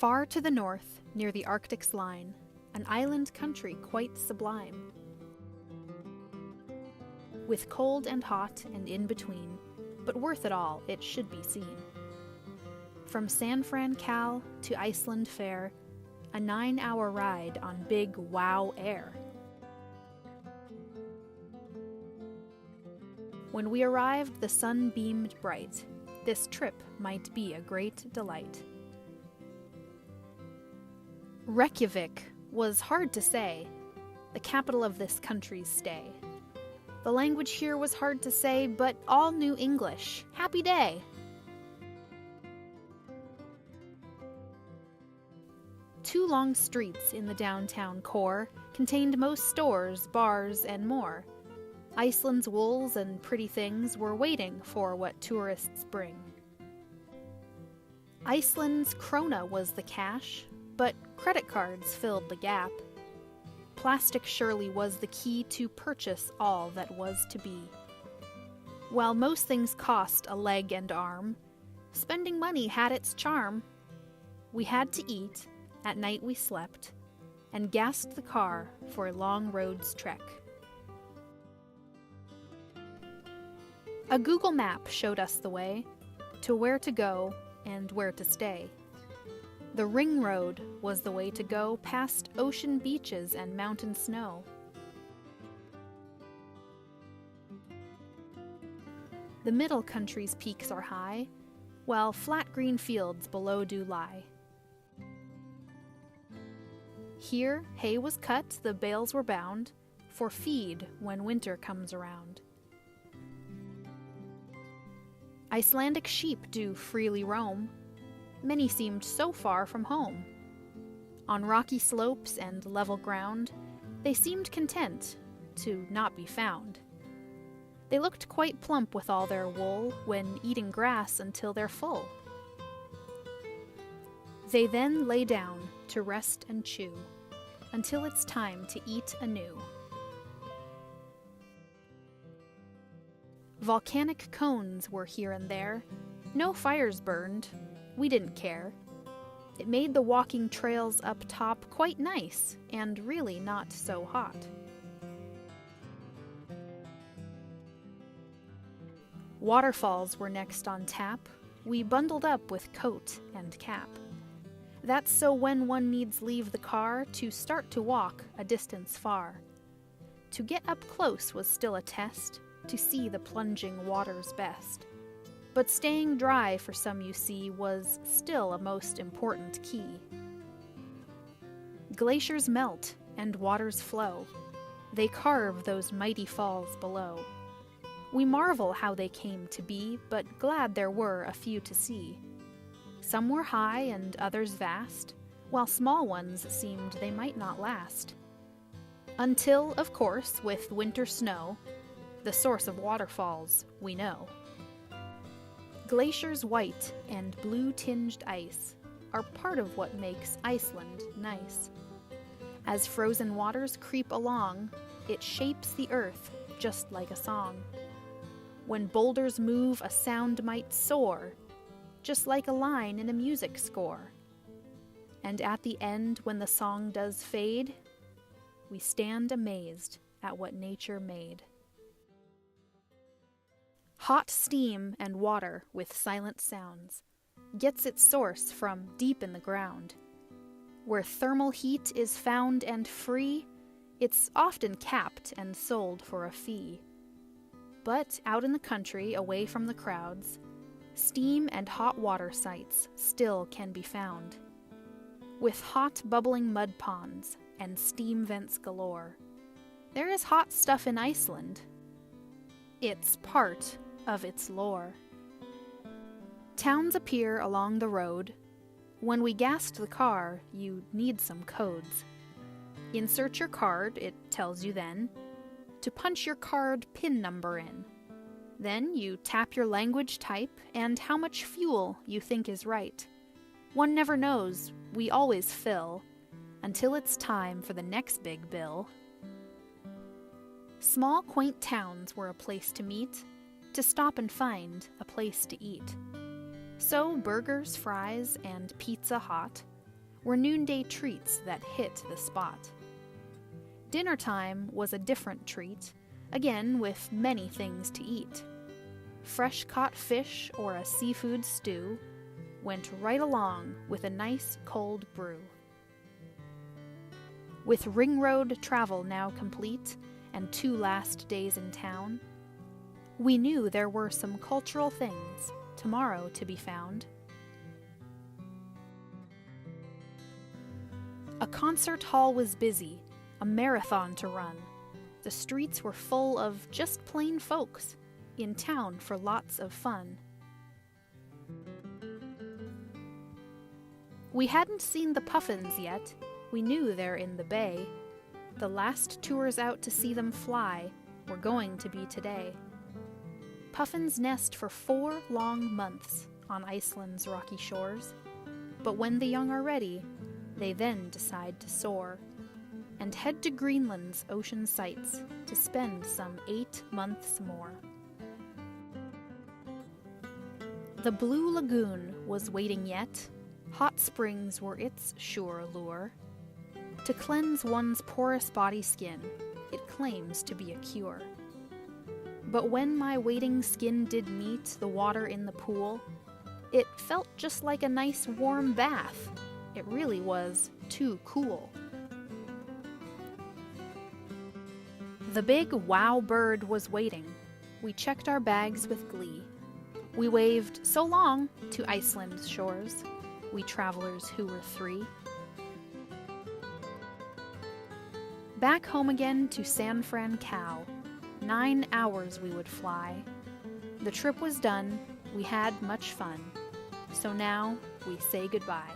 Far to the north, near the Arctic's line, an island country quite sublime. With cold and hot and in between, but worth it all, it should be seen. From San Fran Cal to Iceland fair, a 9-hour ride on big WOW Air. When we arrived, the sun beamed bright. This trip might be a great delight. Reykjavik was hard to say, the capital of this country's stay. The language here was hard to say, but all knew English. Happy day! Two long streets in the downtown core contained most stores, bars, and more. Iceland's wools and pretty things were waiting for what tourists bring. Iceland's krona was the cash, but credit cards filled the gap. Plastic surely was the key to purchase all that was to be. While most things cost a leg and arm, spending money had its charm. We had to eat, at night we slept, and gassed the car for a long road's trek. A Google map showed us the way to where to go and where to stay. The ring road was the way to go past ocean beaches and mountain snow. The middle country's peaks are high, while flat green fields below do lie. Here hay was cut, the bales were bound, for feed when winter comes around. Icelandic sheep do freely roam. Many seemed so far from home. On rocky slopes and level ground, they seemed content to not be found. They looked quite plump with all their wool when eating grass until they're full. They then lay down to rest and chew until it's time to eat anew. Volcanic cones were here and there. No fires burned. We didn't care. It made the walking trails up top quite nice and really not so hot. Waterfalls were next on tap. We bundled up with coat and cap. That's so when one needs leave the car to start to walk a distance far. To get up close was still a test, to see the plunging waters best. But staying dry for some you see was still a most important key. Glaciers melt and waters flow. They carve those mighty falls below. We marvel how they came to be, but glad there were a few to see. Some were high and others vast, while small ones seemed they might not last. Until, of course, with winter snow, the source of waterfalls we know. Glaciers white and blue-tinged ice are part of what makes Iceland nice. As frozen waters creep along, it shapes the earth just like a song. When boulders move, a sound might soar, just like a line in a music score. And at the end, when the song does fade, we stand amazed at what nature made. Hot steam and water with silent sounds gets its source from deep in the ground. Where thermal heat is found and free, it's often capped and sold for a fee. But out in the country, away from the crowds, steam and hot water sites still can be found. With hot bubbling mud ponds and steam vents galore, there is hot stuff in Iceland. It's part of its lore. Towns appear along the road. When we gassed the car, you need some codes. Insert your card, it tells you then, to punch your card PIN number in. Then you tap your language type and how much fuel you think is right. One never knows, we always fill, until it's time for the next big bill. Small quaint towns were a place to meet, to stop and find a place to eat. So burgers, fries, and pizza hot were noonday treats that hit the spot. Dinner time was a different treat, again with many things to eat. Fresh-caught fish or a seafood stew went right along with a nice cold brew. With ring road travel now complete and 2 last days in town, we knew there were some cultural things tomorrow to be found. A concert hall was busy, a marathon to run. The streets were full of just plain folks, in town for lots of fun. We hadn't seen the puffins yet. We knew they're in the bay. The last tours out to see them fly were going to be today. Puffins nest for 4 long months on Iceland's rocky shores, but when the young are ready, they then decide to soar and head to Greenland's ocean sights to spend some 8 months more. The blue lagoon was waiting yet. Hot springs were its sure lure. To cleanse one's porous body skin, it claims to be a cure. But when my waiting skin did meet the water in the pool, it felt just like a nice warm bath. It really was too cool. The big wow bird was waiting. We checked our bags with glee. We waved so long to Iceland's shores, we travelers who were 3. Back home again to San Francisco, 9 hours we would fly. The trip was done, we had much fun, so now we say goodbye.